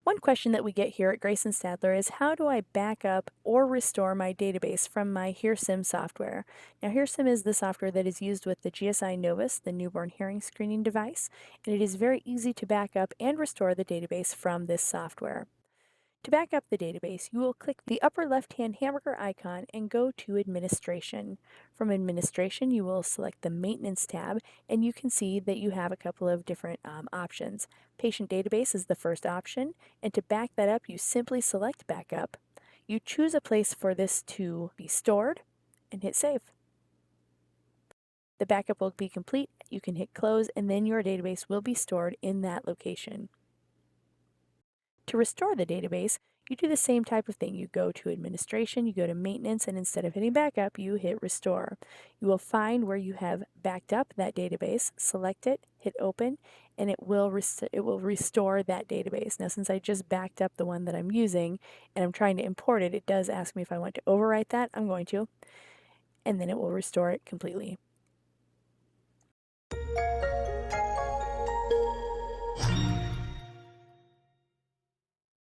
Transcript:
One question that we get here at Grason-Stadler is how do I back up or restore my database from my HearSIM software? Now, HearSIM is the software that is used with the GSI Novus, the newborn hearing screening device, and it is very easy to back up and restore the database from this software. To back up the database, you will click the upper left-hand hamburger icon and go to Administration. From Administration, you will select the Maintenance tab, and you can see that you have a couple of different options. Patient Database is the first option, and to back that up, you simply select Backup. You choose a place for this to be stored, and hit Save. The backup will be complete, you can hit Close, and then your database will be stored in that location. To restore the database, you do the same type of thing. You go to Administration, you go to Maintenance, and instead of hitting Backup, you hit Restore. You will find where you have backed up that database, select it, hit Open, and it will restore that database. Now, since I just backed up the one that I'm using and I'm trying to import it, it does ask me if I want to overwrite that. I'm going to, and then it will restore it completely.